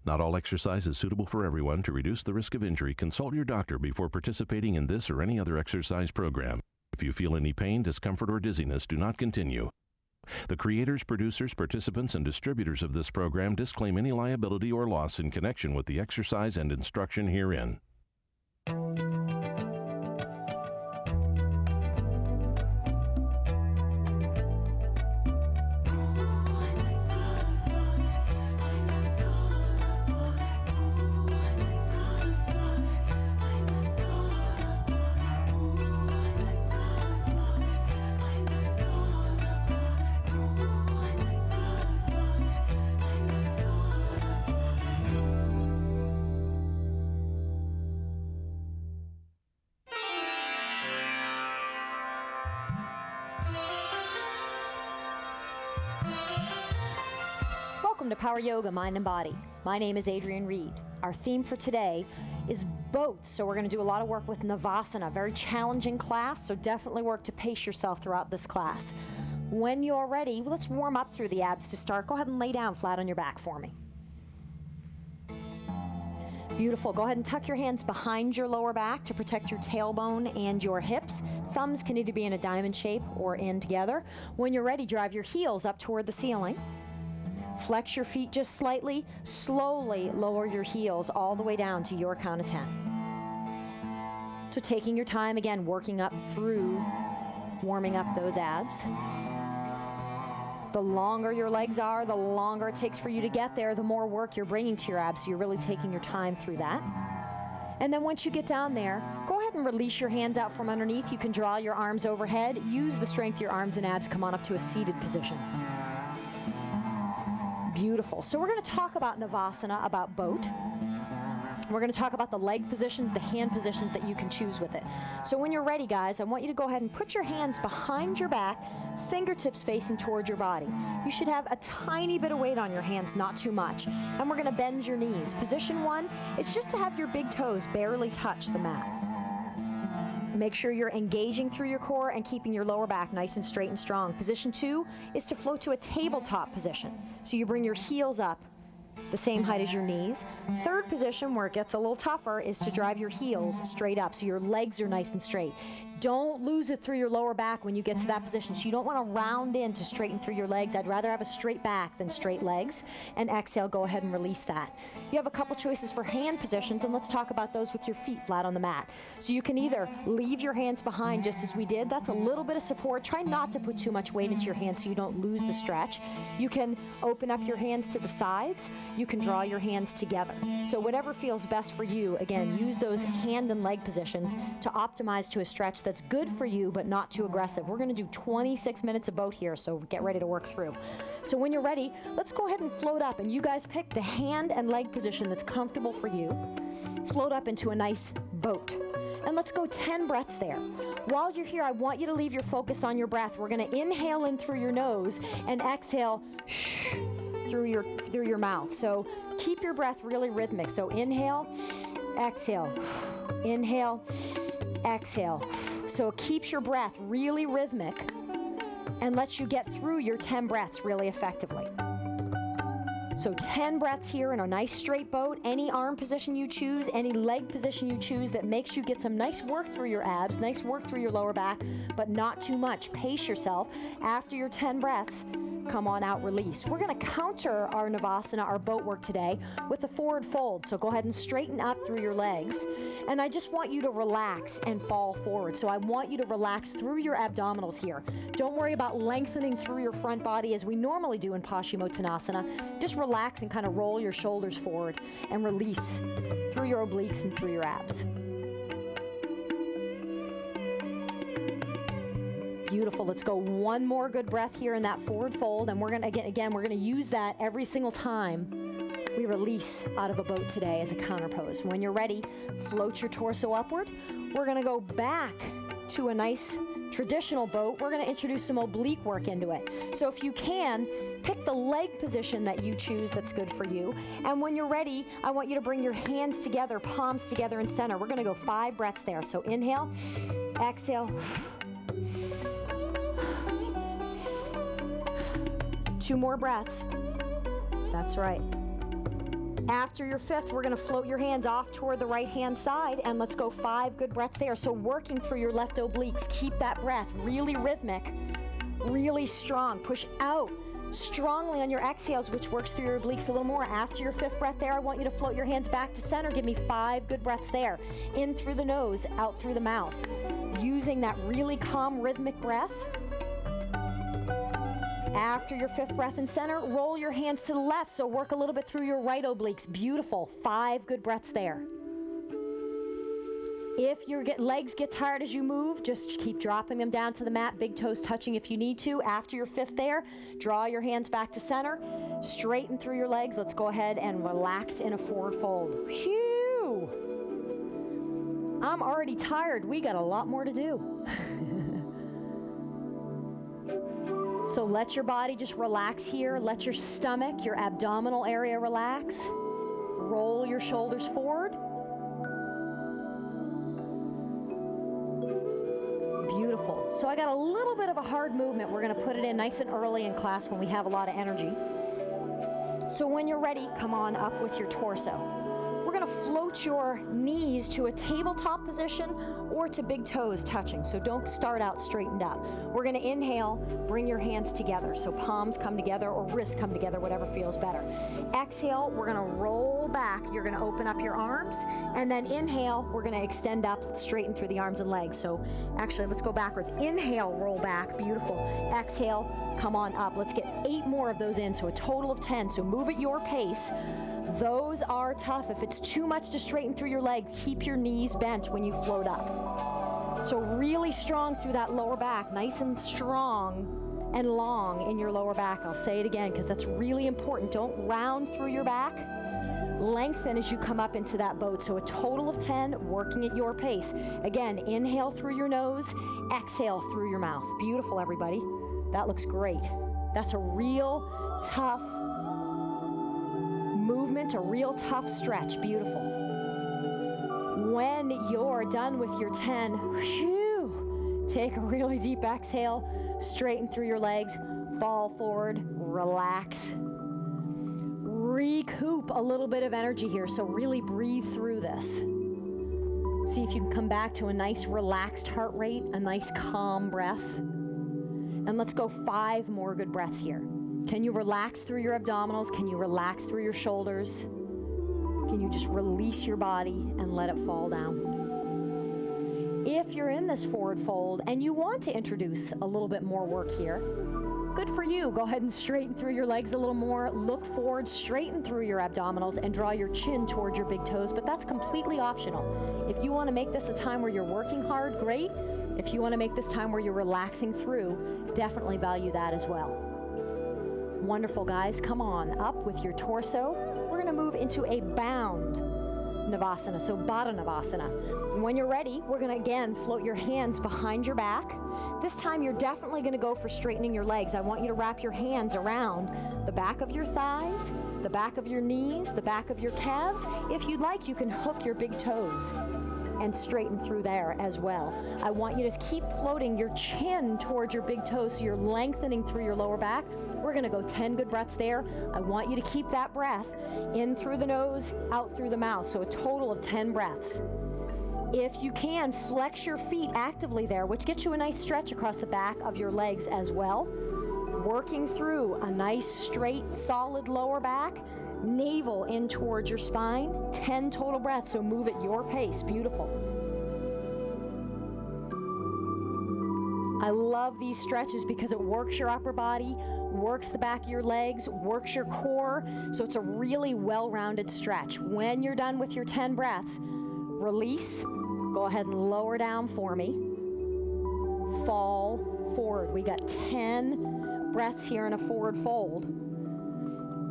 Not all exercise is suitable for everyone. To reduce the risk of injury, consult your doctor before participating in this or any other exercise program. If you feel any pain, discomfort, or dizziness, do not continue. The creators, producers, participants, and distributors of this program disclaim any liability or loss in connection with the exercise and instruction herein. Welcome to Power Yoga, Mind and Body. My name is Adrienne Reed. Our theme for today is boats, so we're going to do a lot of work with Navasana, very challenging class, so definitely work to pace yourself throughout this class. When you're ready, let's warm up through the abs to start. Go ahead and lay down flat on your back for me. Beautiful. Go ahead and tuck your hands behind your lower back to protect your tailbone and your hips. Thumbs can either be in a diamond shape or in together. When you're ready, drive your heels up toward the ceiling. Flex your feet just slightly. Slowly lower your heels all the way down to your count of 10. So taking your time, again, working up through, warming up those abs. The longer your legs are, the longer it takes for you to get there, the more work you're bringing to your abs, so you're really taking your time through that. And then once you get down there, go ahead and release your hands out from underneath. You can draw your arms overhead. Use the strength of your arms and abs. Come on up to a seated position. Beautiful. So we're going to talk about Navasana, about boat. We're going to talk about the leg positions, the hand positions that you can choose with it. So when you're ready, guys, I want you to go ahead and put your hands behind your back, fingertips facing towards your body. You should have a tiny bit of weight on your hands, not too much. And we're going to bend your knees. Position 1, it's just to have your big toes barely touch the mat. Make sure you're engaging through your core and keeping your lower back nice and straight and strong. Position 2 is to float to a tabletop position. So you bring your heels up the same height as your knees. Third position, where it gets a little tougher, is to drive your heels straight up so your legs are nice and straight. Don't lose it through your lower back when you get to that position. So you don't want to round in to straighten through your legs. I'd rather have a straight back than straight legs. And exhale, go ahead and release that. You have a couple choices for hand positions, and let's talk about those with your feet flat on the mat. So you can either leave your hands behind just as we did. That's a little bit of support. Try not to put too much weight into your hands so you don't lose the stretch. You can open up your hands to the sides. You can draw your hands together. So whatever feels best for you, again, use those hand and leg positions to optimize to a stretch that's good for you but not too aggressive. We're going to do 26 minutes of boat here, so get ready to work through. So when you're ready, let's go ahead and float up, and you guys pick the hand and leg position that's comfortable for you. Float up into a nice boat. And let's go 10 breaths there. While you're here, I want you to leave your focus on your breath. We're going to inhale in through your nose and exhale through your mouth. So keep your breath really rhythmic. So inhale, exhale, inhale, exhale. So it keeps your breath really rhythmic and lets you get through your 10 breaths really effectively. So 10 breaths here in a nice straight boat. Any arm position you choose, any leg position you choose that makes you get some nice work through your abs, nice work through your lower back, but not too much. Pace yourself. After your 10 breaths, come on out, release. We're going to counter our Navasana, our boat work today, with a forward fold. So go ahead and straighten up through your legs. And I just want you to relax and fall forward. So I want you to relax through your abdominals here. Don't worry about lengthening through your front body as we normally do in Paschimottanasana. Just relax and kind of roll your shoulders forward and release through your obliques and through your abs. Beautiful. Let's go one more good breath here in that forward fold, and we're going to again we're going to use that every single time we release out of a boat today as a counter pose. When you're ready, float your torso upward. We're going to go back to a nice traditional boat. We're going to introduce some oblique work into it. So if you can, pick the leg position that you choose that's good for you. And when you're ready, I want you to bring your hands together, palms together in center. We're going to go 5 breaths there. So inhale, exhale. 2 more breaths. That's right. After your fifth, we're gonna float your hands off toward the right-hand side, and let's go 5 good breaths there. So working through your left obliques, keep that breath really rhythmic, really strong. Push out strongly on your exhales, which works through your obliques a little more. After your fifth breath there, I want you to float your hands back to center. Give me 5 good breaths there. In through the nose, out through the mouth. Using that really calm, rhythmic breath. After your fifth breath in center, roll your hands to the left, so work a little bit through your right obliques. Beautiful. 5 good breaths there. If your legs get tired as you move, just keep dropping them down to the mat, big toes touching if you need to. After your fifth there, draw your hands back to center, straighten through your legs. Let's go ahead and relax in a forward fold. Phew! I'm already tired. We got a lot more to do. So let your body just relax here. Let your stomach, your abdominal area relax. Roll your shoulders forward. Beautiful. So I got a little bit of a hard movement. We're going to put it in nice and early in class when we have a lot of energy. So when you're ready, come on up with your torso. We're going to float your knees to a tabletop position or to big toes touching. So don't start out straightened up. We're going to inhale, bring your hands together. So palms come together or wrists come together, whatever feels better. Exhale, we're going to roll back. You're going to open up your arms. And then inhale, we're going to extend up, straighten through the arms and legs. So actually, let's go backwards. Inhale, roll back. Beautiful. Exhale, come on up. Let's get 8 more of those in, so a total of 10. So move at your pace. Those are tough. If it's too much to straighten through your legs, keep your knees bent when you float up. So really strong through that lower back, nice and strong and long in your lower back. I'll say it again because that's really important. Don't round through your back. Lengthen as you come up into that boat. So a total of 10, working at your pace. Again, inhale through your nose, exhale through your mouth. Beautiful, everybody. That looks great. That's a real tough movement, a real tough stretch. Beautiful. When you're done with your 10, whew, take a really deep exhale, straighten through your legs, fall forward, relax. Recoup a little bit of energy here, so really breathe through this. See if you can come back to a nice relaxed heart rate, a nice calm breath. And let's go 5 more good breaths here. Can you relax through your abdominals? Can you relax through your shoulders? Can you just release your body and let it fall down? If you're in this forward fold and you want to introduce a little bit more work here, good for you. Go ahead and straighten through your legs a little more. Look forward, straighten through your abdominals, and draw your chin towards your big toes, but that's completely optional. If you want to make this a time where you're working hard, great. If you want to make this time where you're relaxing through, definitely value that as well. Wonderful, guys. Come on up with your torso. We're going to move into a bound Navasana, so Baddha Navasana. And when you're ready, we're going to again float your hands behind your back. This time you're definitely going to go for straightening your legs. I want you to wrap your hands around the back of your thighs, the back of your knees, the back of your calves. If you'd like, you can hook your big toes and straighten through there as well. I want you to keep floating your chin towards your big toes so you're lengthening through your lower back. We're going to go 10 good breaths there. I want you to keep that breath in through the nose, out through the mouth. So a total of 10 breaths. If you can, flex your feet actively there, which gets you a nice stretch across the back of your legs as well. Working through a nice, straight, solid lower back. Navel in towards your spine. 10 total breaths, so move at your pace. Beautiful. I love these stretches because it works your upper body, works the back of your legs, works your core, so it's a really well-rounded stretch. When you're done with your 10 breaths, release. Go ahead and lower down for me. Fall forward. We got 10 breaths here in a forward fold.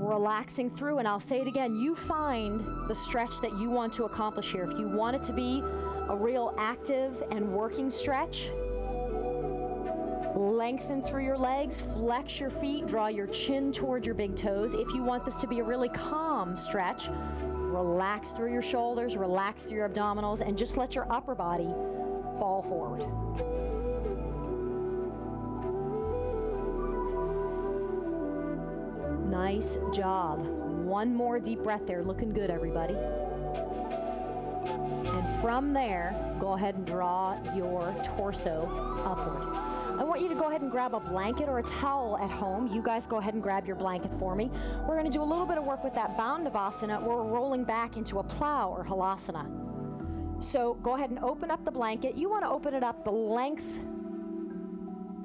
Relaxing through, and I'll say it again, you find the stretch that you want to accomplish here. If you want it to be a real active and working stretch, lengthen through your legs, flex your feet, draw your chin toward your big toes. If you want this to be a really calm stretch, relax through your shoulders, relax through your abdominals, and just let your upper body fall forward. Nice job. One more deep breath there. Looking good, everybody. And from there, go ahead and draw your torso upward. I want you to go ahead and grab a blanket or a towel at home. You guys go ahead and grab your blanket for me. We're going to do a little bit of work with that bound Navasana. We're rolling back into a plow or halasana. So go ahead and open up the blanket. You want to open it up the length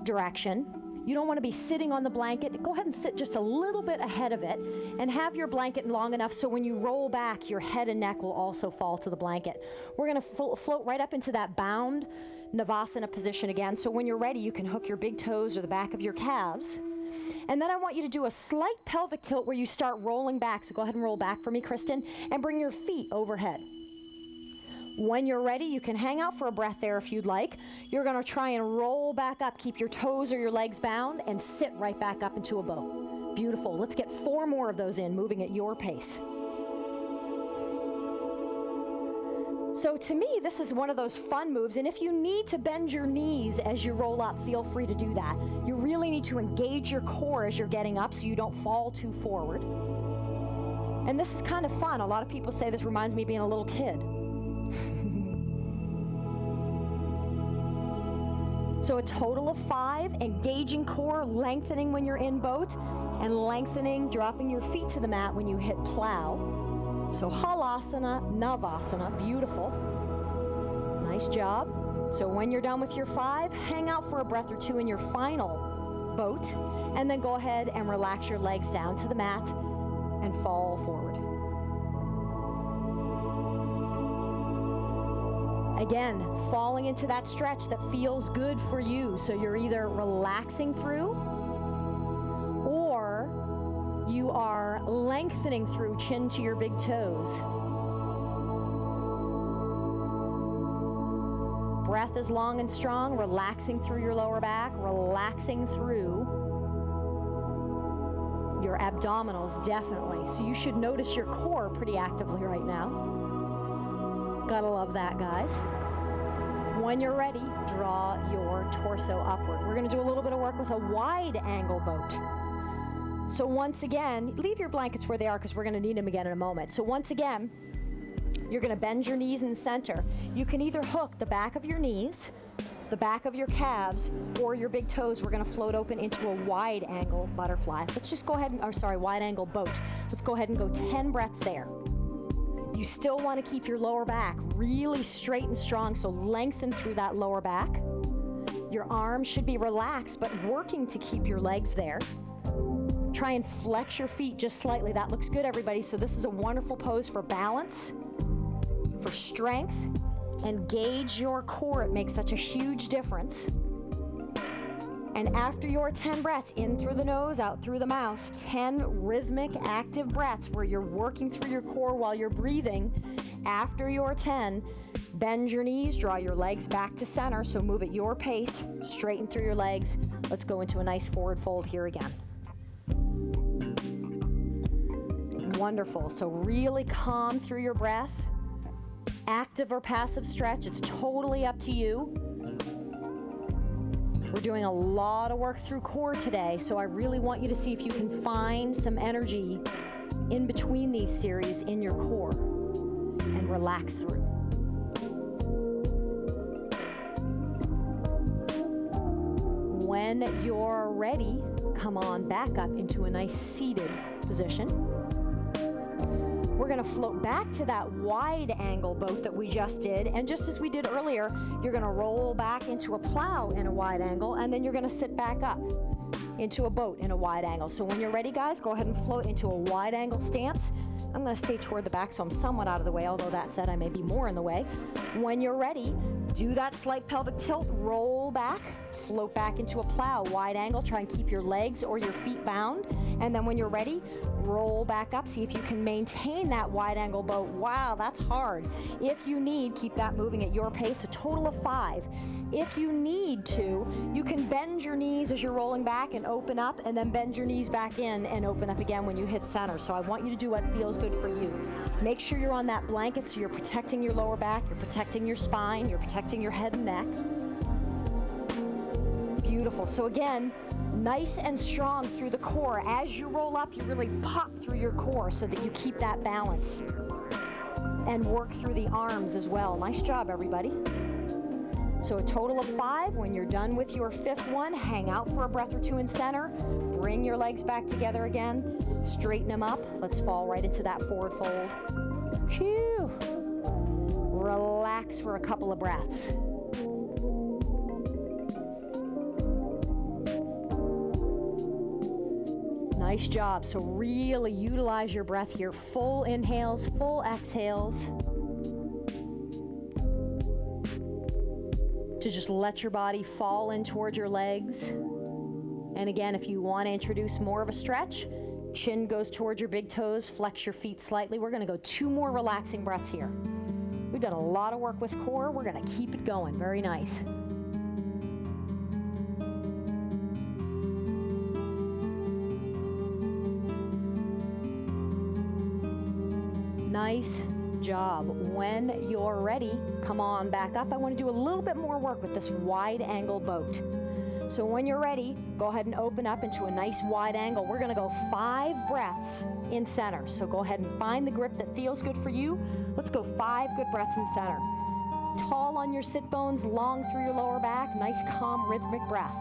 direction. You don't want to be sitting on the blanket. Go ahead and sit just a little bit ahead of it and have your blanket long enough so when you roll back, your head and neck will also fall to the blanket. We're going to float right up into that bound Navasana position again. So when you're ready, you can hook your big toes or the back of your calves. And then I want you to do a slight pelvic tilt where you start rolling back. So go ahead and roll back for me, Kristen, and bring your feet overhead. When you're ready, you can hang out for a breath there if you'd like. You're going to try and roll back up. Keep your toes or your legs bound and sit right back up into a boat. Beautiful. Let's get 4 more of those in, moving at your pace. So to me, this is one of those fun moves, and if you need to bend your knees as you roll up, feel free to do that. You really need to engage your core as you're getting up so you don't fall too forward. And this is kind of fun. A lot of people say this reminds me of being a little kid. So a total of 5, engaging core, lengthening when you're in boat, and lengthening, dropping your feet to the mat when you hit plow. So halasana, navasana, beautiful. Nice job. So when you're done with your 5, hang out for a breath or 2 in your final boat, and then go ahead and relax your legs down to the mat and fall forward. Again, falling into that stretch that feels good for you. So you're either relaxing through or you are lengthening through, chin to your big toes. Breath is long and strong, relaxing through your lower back, relaxing through your abdominals, definitely. So you should notice your core pretty actively right now. Gotta love that, guys. When you're ready, draw your torso upward. We're gonna do a little bit of work with a wide angle boat. So once again, leave your blankets where they are because we're gonna need them again in a moment. So once again, you're gonna bend your knees in the center. You can either hook the back of your knees, the back of your calves, or your big toes. We're gonna float open into a wide angle butterfly. Let's just go ahead and, wide angle boat. Let's go ahead and go 10 breaths there. You still want to keep your lower back really straight and strong, so lengthen through that lower back. Your arms should be relaxed, but working to keep your legs there. Try and flex your feet just slightly. That looks good, everybody. So this is a wonderful pose for balance, for strength. Engage your core. It makes such a huge difference. And after your 10 breaths, in through the nose, out through the mouth, 10 rhythmic, active breaths where you're working through your core while you're breathing. After your 10, bend your knees, draw your legs back to center, so move at your pace, straighten through your legs. Let's go into a nice forward fold here again. Wonderful. So really calm through your breath. Active or passive stretch, it's totally up to you. We're doing a lot of work through core today, so I really want you to see if you can find some energy in between these series in your core and relax through. When you're ready, come on back up into a nice seated position. We're going to float back to that wide angle boat that we just did, and just as we did earlier, you're going to roll back into a plow in a wide angle, and then you're going to sit back up into a boat in a wide angle. So when you're ready, guys, go ahead and float into a wide angle stance. I'm going to stay toward the back so I'm somewhat out of the way, although that said I may be more in the way. When you're ready, do that slight pelvic tilt, roll back, float back into a plow, wide angle. Try and keep your legs or your feet bound, and then when you're ready, roll back up. See if you can maintain that wide angle boat. Wow, that's hard. If you need, keep that moving at your pace, a total of 5. If you need to, you can bend your knees as you're rolling back and open up, and then bend your knees back in and open up again when you hit center. So I want you to do what feels good for you. Make sure you're on that blanket so you're protecting your lower back, you're protecting your spine, you're protecting your head and neck. Beautiful. So again, Nice and strong through the core. As you roll up, you really pop through your core so that you keep that balance. And work through the arms as well. Nice job, everybody. So a total of 5. When you're done with your 5th one, hang out for a breath or 2 in center. Bring your legs back together again. Straighten them up. Let's fall right into that forward fold. Phew. Relax for a couple of breaths. Nice job. So really utilize your breath here. Full inhales, full exhales. To just let your body fall in towards your legs. And again, if you want to introduce more of a stretch, chin goes towards your big toes, flex your feet slightly. We're going to go 2 more relaxing breaths here. We've done a lot of work with core. We're going to keep it going. Very nice. Nice job. When you're ready, come on back up. I want to do a little bit more work with this wide angle boat. So when you're ready, go ahead and open up into a nice wide angle. We're going to go 5 breaths in center. So go ahead and find the grip that feels good for you. Let's go 5 good breaths in center. Tall on your sit bones, long through your lower back. Nice, calm, rhythmic breath.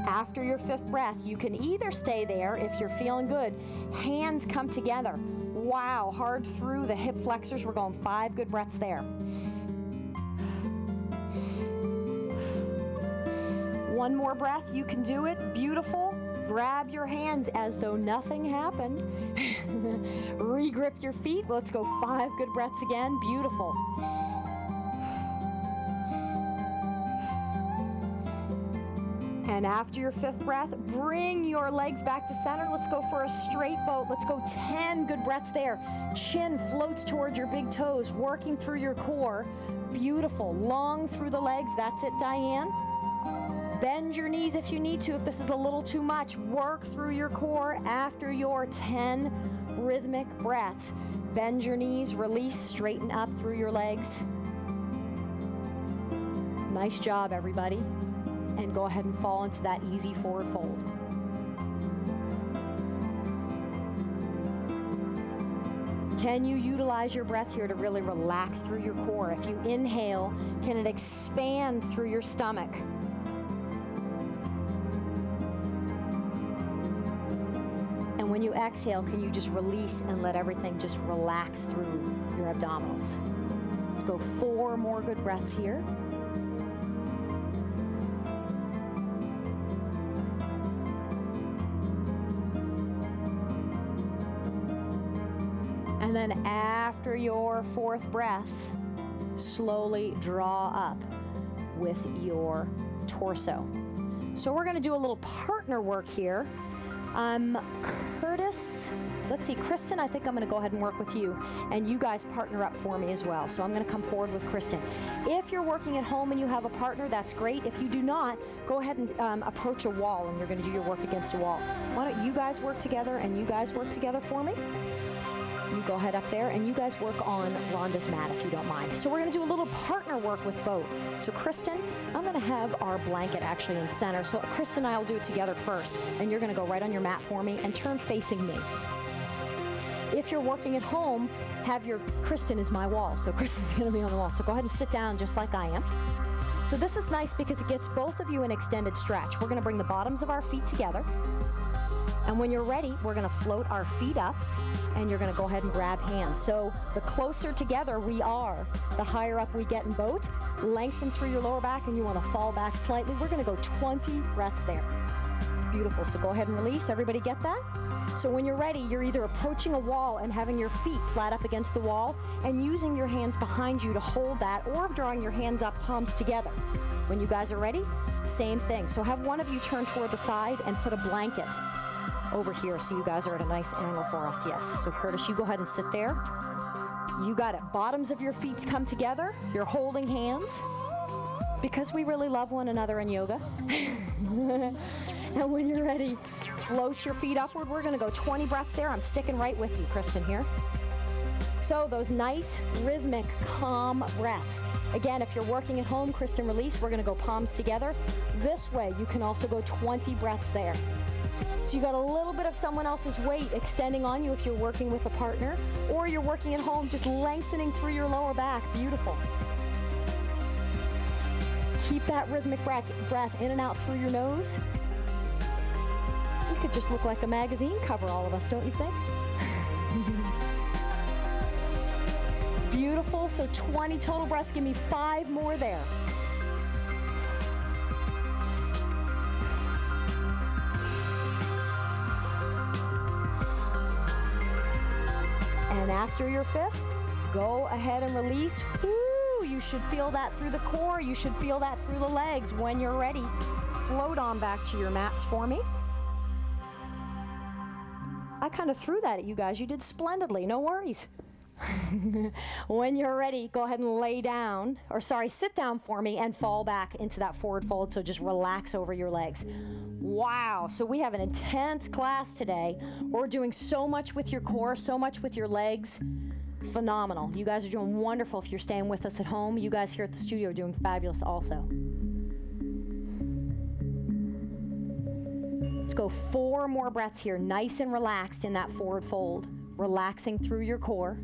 After your 5th breath, you can either stay there if you're feeling good. Hands come together. Wow, hard through the hip flexors. We're going 5 good breaths there. One more breath, you can do it. Beautiful. Grab your hands as though nothing happened. Regrip your feet. Let's go 5 good breaths again. Beautiful. And after your 5th breath, bring your legs back to center. Let's go for a straight boat. Let's go 10 good breaths there. Chin floats towards your big toes, working through your core. Beautiful. Long through the legs. That's it, Diane. Bend your knees if you need to. If this is a little too much, work through your core after your 10 rhythmic breaths. Bend your knees, release, straighten up through your legs. Nice job, everybody. And go ahead and fall into that easy forward fold. Can you utilize your breath here to really relax through your core? If you inhale, can it expand through your stomach? And when you exhale, can you just release and let everything just relax through your abdominals? Let's go 4 more good breaths here. And then after your 4th breath, slowly draw up with your torso. So we're going to do a little partner work here. Curtis, let's see, Kristen, I think I'm going to go ahead and work with you, and you guys partner up for me as well. So I'm going to come forward with Kristen. If you're working at home and you have a partner, that's great. If you do not, go ahead and approach a wall, and you're going to do your work against a wall. Why don't you guys work together, and you guys work together for me? You go ahead up there, and you guys work on Rhonda's mat if you don't mind. So we're going to do a little partner work with both. So Kristen, I'm going to have our blanket actually in center. So Kristen and I will do it together first, and you're going to go right on your mat for me and turn facing me. If you're working at home, Kristen is my wall, so Kristen's going to be on the wall. So go ahead and sit down just like I am. So this is nice because it gets both of you an extended stretch. We're going to bring the bottoms of our feet together. And when you're ready, we're going to float our feet up, and you're going to go ahead and grab hands. So the closer together we are, the higher up we get in boat. Lengthen through your lower back, and you want to fall back slightly. We're going to go 20 breaths there. Beautiful. So go ahead and release. Everybody get that? So when you're ready, you're either approaching a wall and having your feet flat up against the wall and using your hands behind you to hold that, or drawing your hands up, palms together. When you guys are ready, same thing. So have one of you turn toward the side and put a blanket over here so you guys are at a nice angle for us. Yes. So Curtis, you go ahead and sit there. You got it. Bottoms of your feet come together. You're holding hands because we really love one another in yoga. And when you're ready, float your feet upward. We're going to go 20 breaths there. I'm sticking right with you, Kristen, here. So those nice, rhythmic, calm breaths. Again, if you're working at home, Kristen release, we're gonna go palms together. This way, you can also go 20 breaths there. So you got a little bit of someone else's weight extending on you if you're working with a partner, or you're working at home, just lengthening through your lower back. Beautiful. Keep that rhythmic breath in and out through your nose. We could just look like a magazine cover, all of us, don't you think? Beautiful, so 20 total breaths. Give me 5 more there. And after your 5th, go ahead and release. Woo, you should feel that through the core. You should feel that through the legs. When you're ready, float on back to your mats for me. I kind of threw that at you guys. You did splendidly. No worries. When you're ready, go ahead and lay down, or sorry, sit down for me and fall back into that forward fold. So just relax over your legs. Wow, so we have an intense class today. We're doing so much with your core, so much with your legs. Phenomenal. You guys are doing wonderful. If you're staying with us at home, you guys here at the studio are doing fabulous also. Let's go 4 more breaths here, nice and relaxed in that forward fold, relaxing through your core.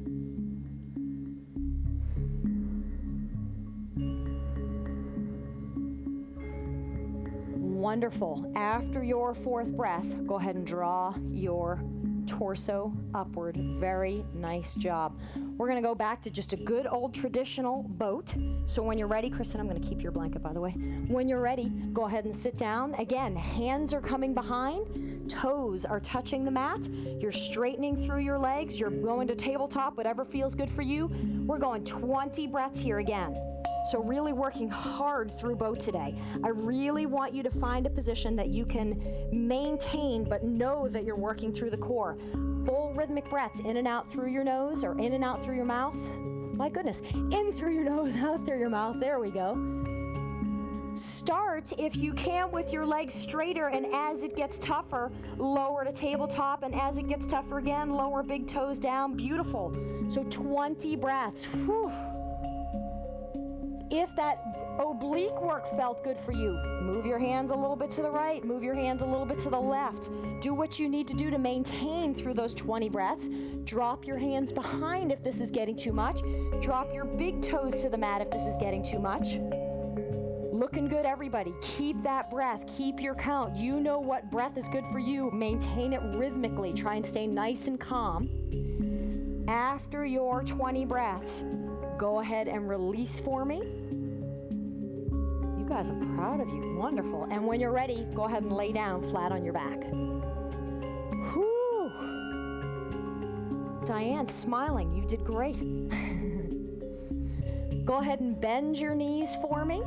Wonderful. After your 4th breath, go ahead and draw your torso upward. Very nice job. We're going to go back to just a good old traditional boat. So when you're ready, Kristen, I'm going to keep your blanket, by the way. When you're ready, go ahead and sit down. Again, hands are coming behind, toes are touching the mat. You're straightening through your legs. You're going to tabletop, whatever feels good for you. We're going 20 breaths here again. So really working hard through boat today. I really want you to find a position that you can maintain, but know that you're working through the core. Full rhythmic breaths in and out through your nose, or in and out through your mouth. My goodness, in through your nose, out through your mouth. There we go. Start, if you can, with your legs straighter, and as it gets tougher, lower to tabletop, and as it gets tougher again, lower big toes down. Beautiful. So 20 breaths. Whew. If that oblique work felt good for you, move your hands a little bit to the right, move your hands a little bit to the left. Do what you need to do to maintain through those 20 breaths. Drop your hands behind if this is getting too much. Drop your big toes to the mat if this is getting too much. Looking good, everybody. Keep that breath. Keep your count. You know what breath is good for you. Maintain it rhythmically. Try and stay nice and calm. After your 20 breaths, go ahead and release for me. You guys, I'm proud of you. Wonderful. And when you're ready, go ahead and lay down flat on your back. Whew. Diane, smiling. You did great. Go ahead and bend your knees for me.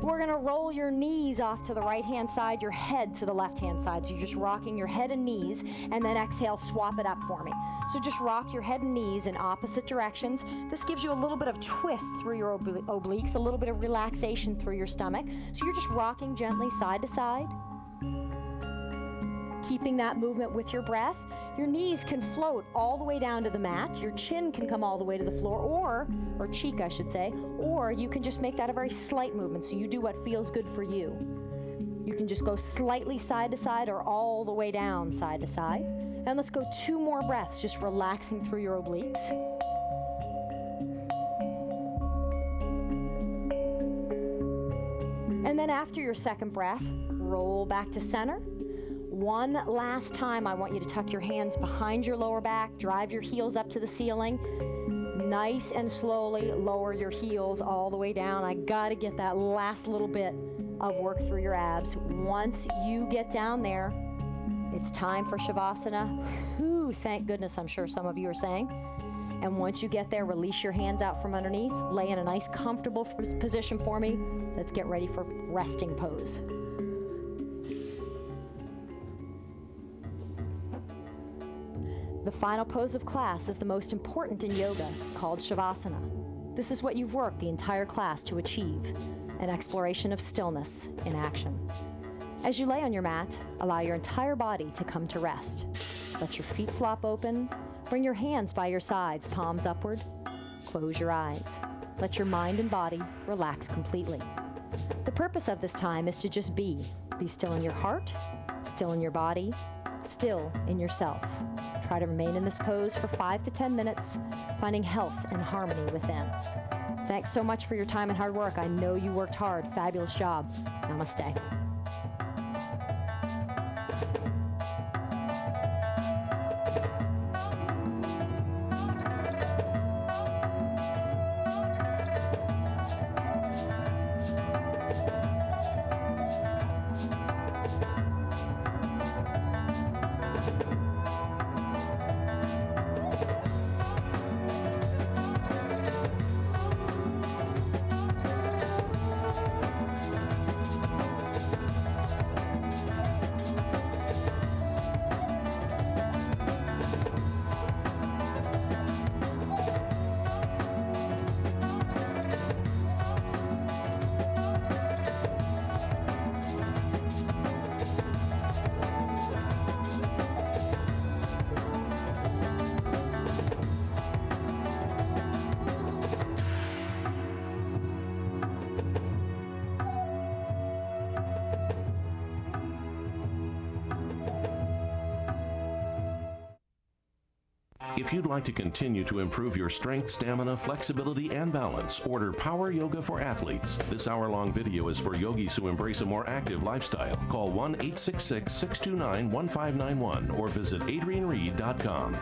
We're going to roll your knees off to the right-hand side, your head to the left-hand side. So you're just rocking your head and knees, and then exhale, swap it up for me. So just rock your head and knees in opposite directions. This gives you a little bit of twist through your obliques, a little bit of relaxation through your stomach. So you're just rocking gently side to side. Keeping that movement with your breath. Your knees can float all the way down to the mat. Your chin can come all the way to the floor, or cheek, I should say, or you can just make that a very slight movement, so you do what feels good for you. You can just go slightly side to side or all the way down side to side. And let's go 2 more breaths, just relaxing through your obliques. And then after your 2nd breath, roll back to center. One last time, I want you to tuck your hands behind your lower back, drive your heels up to the ceiling. Nice and slowly lower your heels all the way down. I gotta get that last little bit of work through your abs. Once you get down there, it's time for Shavasana. Whew, thank goodness, I'm sure some of you are saying. And once you get there, release your hands out from underneath, lay in a nice comfortable position for me. Let's get ready for resting pose. The final pose of class is the most important in yoga, called Shavasana. This is what you've worked the entire class to achieve, an exploration of stillness in action. As you lay on your mat, allow your entire body to come to rest. Let your feet flop open, Bring your hands by your sides, palms upward. Close your eyes. Let your mind and body relax completely. The purpose of this time is to just be. Be still in your heart, still in your body, still in yourself. Try to remain in this pose for 5 to 10 minutes, finding health and harmony within. Thanks so much for your time and hard work. I know you worked hard. Fabulous job. Namaste. If you'd like to continue to improve your strength, stamina, flexibility, and balance, order Power Yoga for Athletes. This hour-long video is for yogis who embrace a more active lifestyle. Call 1-866-629-1591 or visit adrianreed.com.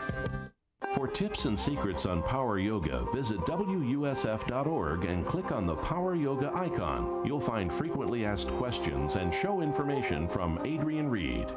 For tips and secrets on Power Yoga, visit WUSF.org and click on the Power Yoga icon. You'll find frequently asked questions and show information from Adrian Reed.